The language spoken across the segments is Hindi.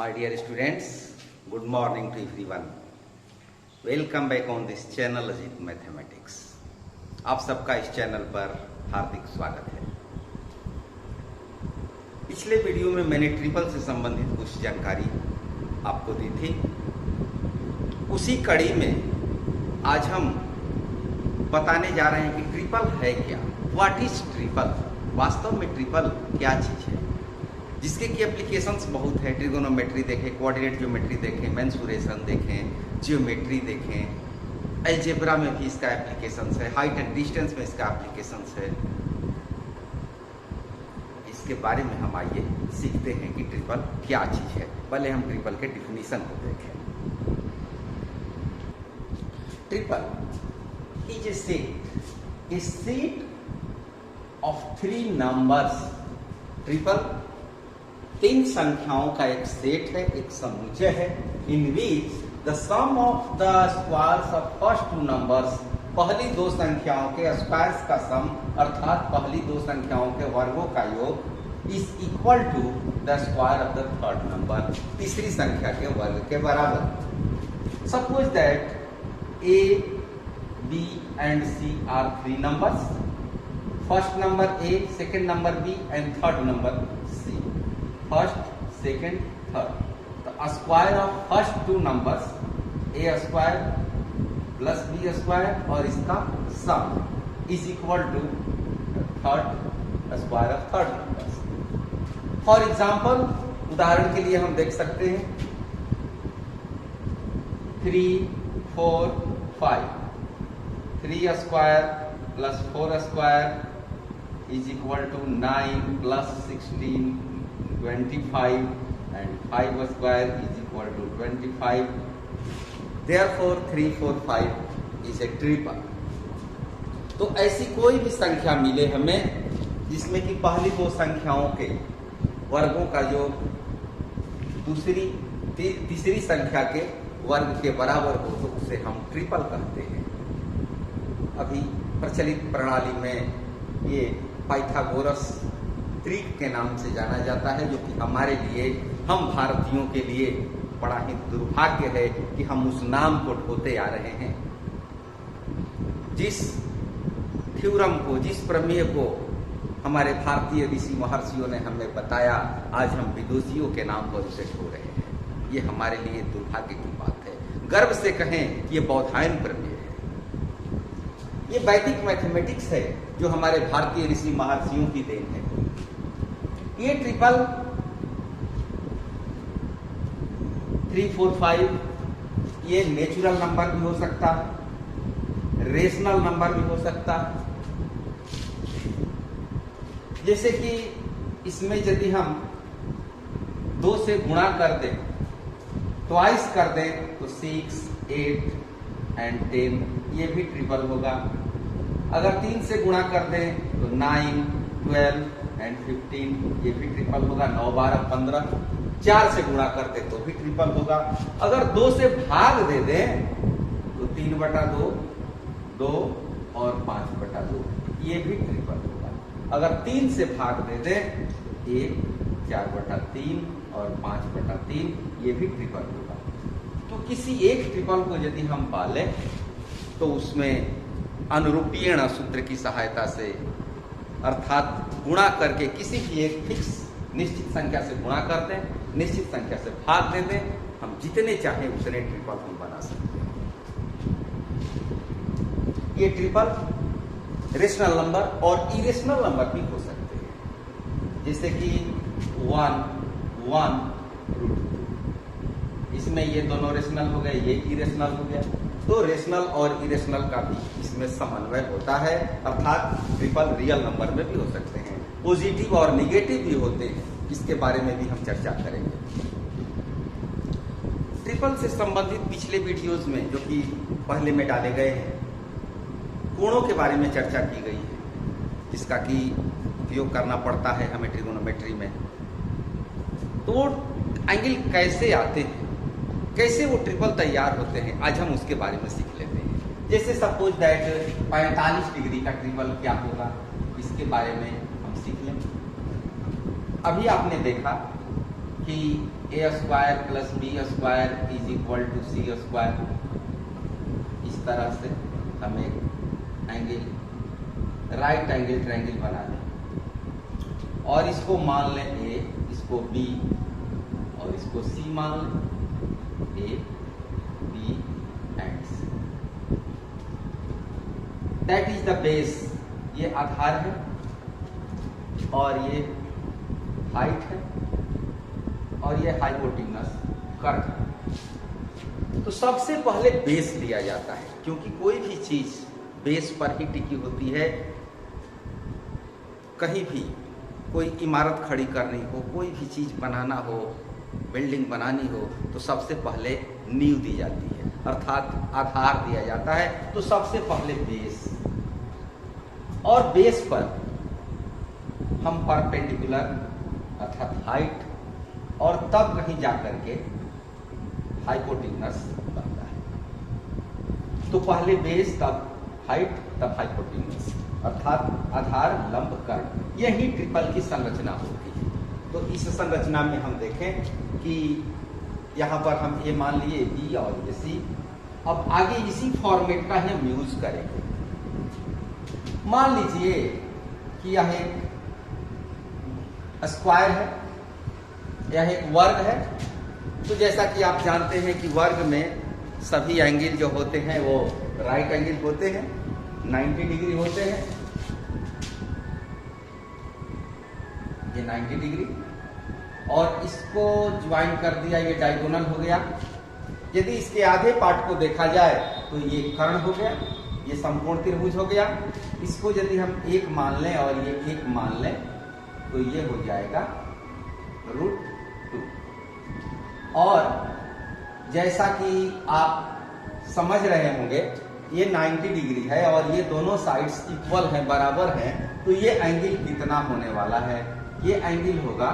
My dear students, good morning to everyone. Welcome back on this channel Ajit Mathematics. आप सबका इस चैनल पर हार्दिक स्वागत है। पिछले वीडियो में मैंने ट्रिपल से संबंधित कुछ जानकारी आपको दी थी। उसी कड़ी में आज हम बताने जा रहे हैं कि ट्रिपल है क्या, व्हाट इज ट्रिपल। वास्तव में ट्रिपल क्या चीज़ है, जिसके की एप्लीकेशंस बहुत है। ट्रिगोनोमेट्री देखें, कोऑर्डिनेट ज्योमेट्री देखें, मेंसुरेशन देखें, जियोमेट्री देखें, अलजेब्रा में भी इसका एप्लीकेशंस है, हाइट एंड डिस्टेंस में इसका एप्लीकेशंस है। इसके बारे में हम आइए सीखते हैं कि ट्रिपल क्या चीज़ है। पहले हम ट्रिपल के डिफिनीशन को देखें। Triple is a set of 3 numbers. Triple 3 संख्याओं का एक सेट है, एक समुच्चय है, in which the sum of the squares of first 2 numbers, पहली 2 संख्याओं के स्क्वायर्स का सम अर्थात पहली 2 संख्याओं के वर्गों का योग is equal to the square of the third number, तीसरी संख्या के वर्ग के बराबर। Suppose that A, B and C are 3 numbers. First number A, second number B and third number C. First, second, third. The square of first 2 numbers A square plus B square और इसका sum is equal to third square of third numbers. For example, उदाहरण के लिए हम देख सकते हैं 3, 4, 5. 3 square plus 4 square is equal to 9 plus 16, 25 and 5 square is equal to 25. Therefore 3, 4, 5 is a triple. तो ऐसी कोई भी संख्या मिले हमें जिसमें कि पहली 2 संख्याओं के वर्गों का योग तीसरी संख्या के वर्ग के बराबर हो तो उसे हम ट्रिपल कहते हैं। अभी प्रचलित प्रणाली में ये पाइथागोरस त्रिक के नाम से जाना जाता है, जो कि हमारे लिए, हम भारतीयों के लिए बड़ा ही दुर्भाग्य है कि हम उस नाम को ढोते आ रहे हैं। जिस थ्योरम को, जिस प्रमेय को हमारे भारतीय ऋषि महर्षियों ने हमें बताया, आज हम विदुषियों के नाम पर उसे ढो रहे हैं। ये हमारे लिए दुर्भाग्य की बात है। गर्व से कहें कि ये बौधायन प्रमेय है, ये वैदिक मैथमेटिक्स है, जो हमारे भारतीय ऋषि महर्षियों की देन है। ये ट्रिपल 3, 4, 5 ये नेचुरल नंबर भी हो सकता है, रेशनल नंबर भी हो सकता है। जैसे कि इसमें यदि हम 2 से गुणा कर दें, ट्वाइस कर दें तो 6, 8 एंड 10 ये भी ट्रिपल होगा। अगर 3 से गुणा कर दें तो 9, 12 एंड 15 ये भी ट्रिपल होगा। 9, 12, 15। 4 से गुणा कर दें तो भी ट्रिपल होगा। अगर 2 से भाग दे दें तो 3/2, 2 और 5/2 ये भी ट्रिपल होगा। अगर 3 से भाग दे दें 1, 4/3 और 5/3 ये भी ट्रिपल होगा। तो किसी एक ट्रिपल को यदि हम पालें तो उसमें अनुरूपीण सूत्र की सहायता से, अर्थात गुणा करके किसी भी एक फिक्स निश्चित संख्या से गुणा कर दें, निश्चित संख्या से भाग दे दें, हम जितने चाहें उतने ट्रिपल हम बना सकते हैं। ये ट्रिपल रेशनल नंबर और इरेशनल नंबर भी हो सकते हैं। जैसे कि 1, 1 √2, इसमें ये दोनों रेशनल हो गए, ये इरेशनल हो गया। तो रेशनल और इरेशनल का भी इसमें समन्वय होता है, अर्थात ट्रिपल रियल नंबर में भी हो सकते हैं, पॉजिटिव और निगेटिव भी होते हैं। इसके बारे में भी हम चर्चा करेंगे। ट्रिपल से संबंधित पिछले वीडियोस में, जो कि पहले में डाले गए हैं, कोणों के बारे में चर्चा की गई है, जिसका कि उपयोग करना पड़ता है हमें ट्रिगोनोमेट्री में। तो वो एंगल कैसे आते हैं, कैसे वो ट्रिपल तैयार होते हैं, आज हम उसके बारे में सीख लेते हैं। जैसे सपोज दैट 45 डिग्री का ट्रिपल क्या होगा, इसके बारे में हम सीख लें। अभी आपने देखा कि a square plus B square is equal to C square, इस तरह से हम एक एंगल राइट एंगल ट्रायंगल बना लें और इसको मान लें a, इसको b और इसको c मान लें, a b and c। That is the base. ये आधार है और ये हाइट है और ये हाइपोटेन्यूस कर्व है। तो सबसे पहले बेस लिया जाता है, क्योंकि कोई भी चीज बेस पर ही टिकी होती है। कहीं भी कोई इमारत खड़ी करनी हो, कोई भी चीज बनाना हो, बिल्डिंग बनानी हो, तो सबसे पहले नींव दी जाती है, अर्थात आधार दिया जाता है। तो सबसे पहले बेस, और बेस पर हम परपेंडिकुलर अर्थात हाइट और तब कहीं जाकर के हाइपोटेन्यूस बनता है। तो पहले बेस, तब हाइट, तब हाइपोटेन्यूस, अर्थात आधार लंब कर्व। यही ट्रिपल की संरचना होती है। तो इस संरचना में हम देखें कि यहाँ पर हम ए मान लिए, बी और ये सी। अब आगे इसी फॉर्मेट का हम यूज करेंगे। मान लीजिए कि यह एक स्क्वायर है, यह एक वर्ग है। तो जैसा कि आप जानते हैं कि वर्ग में सभी एंगल जो होते हैं वो राइट एंगल होते हैं, 90 डिग्री होते हैं। ये 90 डिग्री, और इसको ज्वाइन कर दिया, ये डायगोनल हो गया। यदि इसके आधे पार्ट को देखा जाए तो ये कर्ण हो गया, ये संपूर्ण त्रिभुज हो गया। इसको यदि हम एक मान लें और ये एक मान लें तो ये हो जाएगा √2। और जैसा कि आप समझ रहे होंगे, ये 90 डिग्री है और ये दोनों साइड्स इक्वल हैं, बराबर हैं। तो ये एंगल कितना होने वाला है? ये एंगल होगा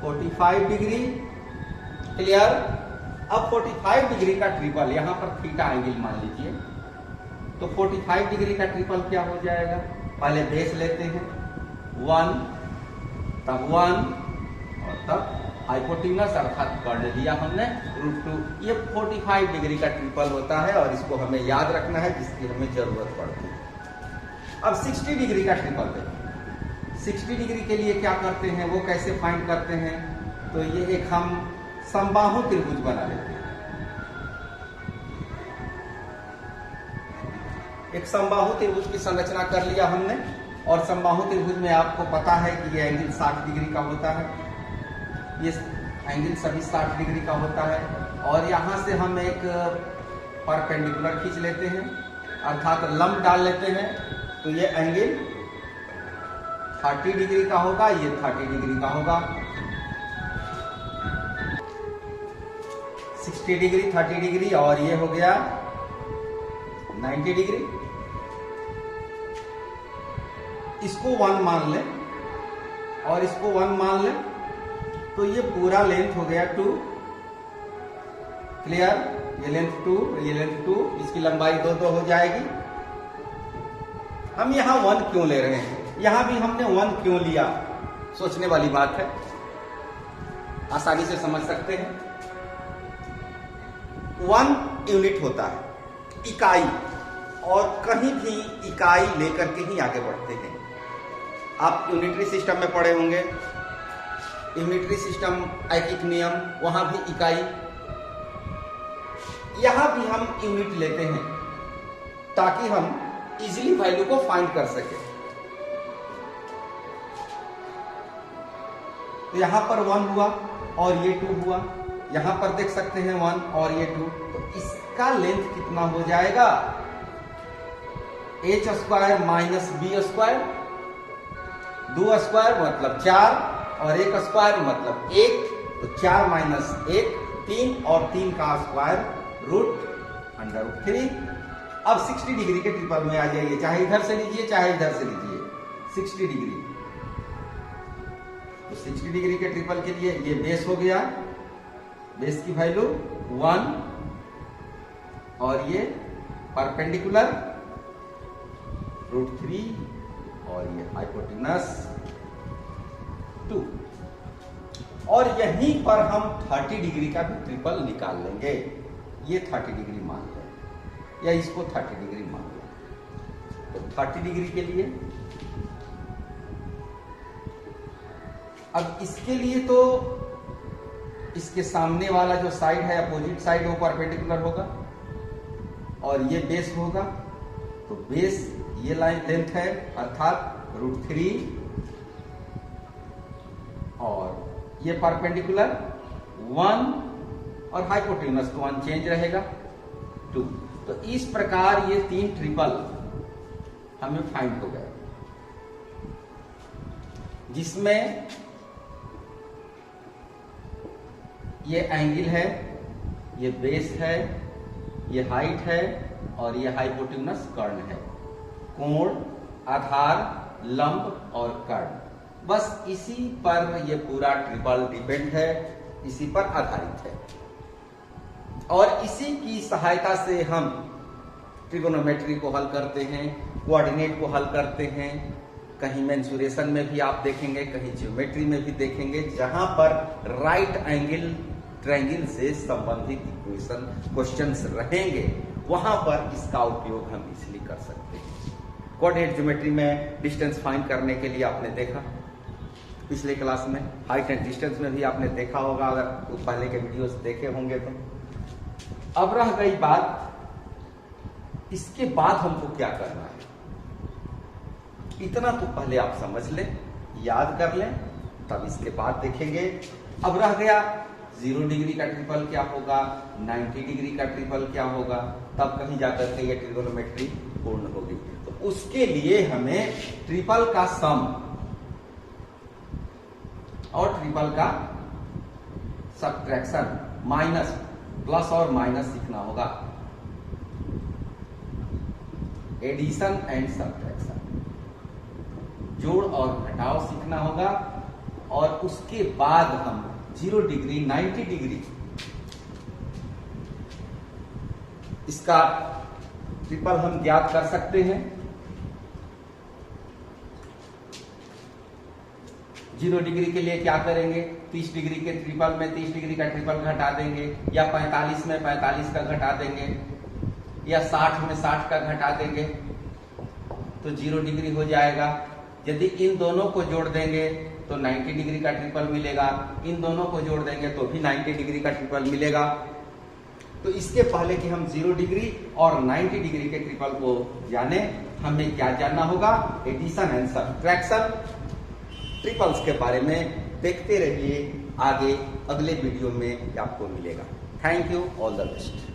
45 डिग्री। क्लियर? अब 45 डिग्री का ट्रिपल, यहां पर थीटा एंगल मान लीजिए, तो 45 डिग्री का ट्रिपल क्या हो जाएगा? पहले बेस लेते हैं, 1, तब 1 और तब हाइपोटेन्यूस अर्थात कर्ण लिया हमने √2। ये 45 डिग्री का ट्रिपल होता है और इसको हमें याद रखना है, जिसकी हमें जरूरत पड़ती है। अब 60 डिग्री का ट्रिपल देखें। 60 डिग्री के लिए क्या करते हैं, वो कैसे फाइंड करते हैं? तो ये एक हम समबाहु त्रिभुज बना लेते हैं। एक समबाहु त्रिभुज की संरचना कर लिया हमने, और समबाहु त्रिभुज में आपको पता है कि ये एंगल 60 डिग्री का होता है, ये एंगल सभी 60 डिग्री का होता है। और यहां से हम एक परपेंडिकुलर खींच लेते हैं, अर्थात लंब डाल लेते हैं। तो ये एंगल 30 डिग्री का होगा, ये 30 डिग्री का होगा। 60 डिग्री, 30 डिग्री, और ये हो गया 90 डिग्री। इसको 1 मान लें और इसको 1 मान लें, तो ये पूरा लेंथ हो गया 2। क्लियर? ये लेंथ 2, ये लेंथ 2, इसकी लंबाई 2 हो जाएगी। हम यहां 1 क्यों ले रहे हैं? यहां भी हमने 1 क्यों लिया? सोचने वाली बात है, आसानी से समझ सकते हैं। 1 यूनिट होता है, इकाई, और कहीं भी इकाई लेकर के ही आगे बढ़ते हैं। आप यूनिटरी सिस्टम में पढ़े होंगे, यूनिटरी सिस्टम, ऐकिक नियम, वहां भी इकाई। यहां भी हम यूनिट लेते हैं ताकि हम इजीली वैल्यू को फाइंड कर सके। तो यहां पर 1 हुआ और ये 2 हुआ, यहां पर देख सकते हैं 1 और ये 2। तो इसका लेंथ कितना हो जाएगा? h square minus b square. 2 square मतलब 4 और 1 स्क्वायर मतलब 1, तो 4 माइनस 1 3, और 3 का स्क्वायर √3। अब 60 डिग्री के ट्रिपल में आ जाइए, चाहे इधर से लीजिए चाहे इधर से लीजिए। 60 डिग्री, तो 60 डिग्री के ट्रिपल के लिए ये बेस हो गया, बेस की वैल्यू 1, और ये परपेंडिकुलर √3, और ये हाइपोटेन्यूस 2। और यहीं पर हम 30 डिग्री का भी ट्रिपल निकाल लेंगे। ये 30 डिग्री मान लें या इसको 30 डिग्री मान लें। तो 30 डिग्री के लिए अब इसके लिए तो इसके सामने वाला जो साइड है अपोजिट साइड वो परपेंडिकुलर होगा और ये बेस होगा। तो बेस ये लाइन लेंथ है अर्थात √3 और ये परपेंडिकुलर 1 और हाइपोटेन्यूज तो अनचेंज रहेगा 2। तो इस प्रकार ये 3 ट्रिपल हमें फाइंड हो गए, जिसमें ये एंगल है, ये बेस है, ये हाइट है और ये हाइपोटेन्यूज कर्ण है। कोण, आधार, लंब और कर्ण, बस इसी पर ये पूरा ट्रिपल डिपेंड है, इसी पर आधारित है। और इसी की सहायता से हम ट्रिगोनोमेट्री को हल करते हैं, कोऑर्डिनेट को हल करते हैं। कहीं मेंसुरेशन में भी आप देखेंगे, कहीं ज्योमेट्री में भी देखेंगे, जहां पर राइट एंगल ट्रायंगल से संबंधित इक्वेशन क्वेश्चंस रहेंगे, वहां पर इसका उपयोग हम इजीली कर सकते हैं। कोऑर्डिनेट ज्योमेट्री में डिस्टेंस फाइंड करने के लिए आपने देखा पिछले क्लास में, हाइट एंड डिस्टेंस में भी आपने देखा होगा, अगर पहले के वीडियोस देखे होंगे तो। अब रह गई बात, इसके बाद हमको क्या करना है। इतना तो पहले आप समझ लें, याद कर लें, तब इसके बाद देखेंगे। अब रह गया 0 डिग्री का ट्रिपल क्या होगा, 90 डिग्री का ट्रिपल क्या होगा, तब कहीं जाकर के ये ट्रिगोनोमेट्री पूर्ण होगी। तो उसके लिए हमें ट्रिपल का सम और ट्रिपल का सबट्रैक्शन, माइनस, प्लस और माइनस सीखना होगा। एडिशन एंड सबट्रैक्शन, जोड़ और घटाव सीखना होगा। और उसके बाद हम 0 डिग्री, 90 डिग्री इसका ट्रिपल हम ज्ञात कर सकते हैं। 0 डिग्री के लिए क्या करेंगे, 30 डिग्री के ट्रिपल में 30 डिग्री का ट्रिपल घटा देंगे, या 45 में 45 का घटा देंगे, या 60 में 60 का घटा देंगे, तो 0 डिग्री हो जाएगा। यदि इन दोनों को जोड़ देंगे तो 90 डिग्री का ट्रिपल मिलेगा, इन दोनों को जोड़ देंगे तो भी 90 डिग्री का ट्रिपल मिलेगा। तो इसके पहले कि हम 0 डिग्री और 90 डिग्री के ट्रिपल को जाने, हमें क्या जानना होगा, एडिशन एंड सबट्रैक्शन। ट्रिपल्स के बारे में देखते रहिए, आगे अगले वीडियो में आपको मिलेगा। Thank you, all the best.